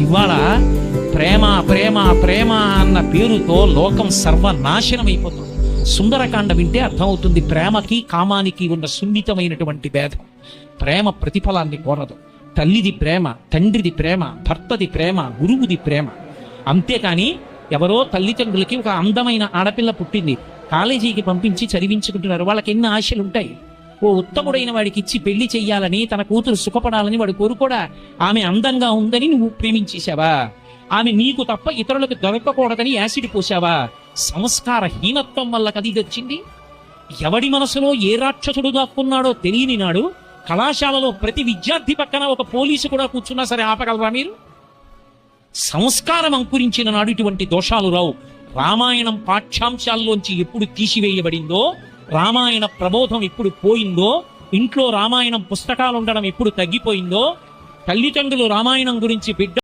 ఇవాళ ప్రేమ ప్రేమ ప్రేమ అన్న పేరుతో లోకం సర్వనాశనం అయిపోతుంది. సుందరకాండ వింటే అర్థమవుతుంది ప్రేమకి కామానికి ఉన్న సున్నితమైనటువంటి భేదం. ప్రేమ ప్రతిఫలాన్ని కోరదు. తల్లిది ప్రేమ, తండ్రిది ప్రేమ, భర్తది ప్రేమ, గురువుది ప్రేమ. అంతేకాని ఎవరో తల్లిదండ్రులకి ఒక అందమైన ఆడపిల్ల పుట్టింది, కాలేజీకి పంపించి చదివించుకుంటున్నారు. వాళ్ళకి ఎన్ని ఆశలు ఉంటాయి. ఓ ఉత్తముడైన వాడికి ఇచ్చి పెళ్లి చెయ్యాలని, తన కూతురు సుఖపడాలని వాడు కోరుకోడా? ఆమె అందంగా ఉందని నువ్వు ప్రేమించేశావా? ఆమె నీకు తప్ప ఇతరులకు దొరకకూడదని యాసిడ్ పోసావా? సంస్కార హీనత్వం వల్ల కది వచ్చింది. ఎవడి మనసులో ఏ రాక్షసుడు దాక్కున్నాడో తెలియని నాడు కళాశాలలో ప్రతి విద్యార్థి పక్కన ఒక పోలీసు కూడా కూర్చున్నా సరే ఆపగలరా మీరు? సంస్కారం అంకురించిన నాడు ఇటువంటి దోషాలు రావు. రామాయణం పాఠ్యాంశాల్లోంచి ఎప్పుడు తీసివేయబడిందో, రామాయణ ప్రబోధం ఎప్పుడు పోయిందో, ఇంట్లో రామాయణం పుస్తకాలు ఉండడం ఎప్పుడు తగ్గిపోయిందో, తల్లిదండ్రులు రామాయణం గురించి బిడ్డ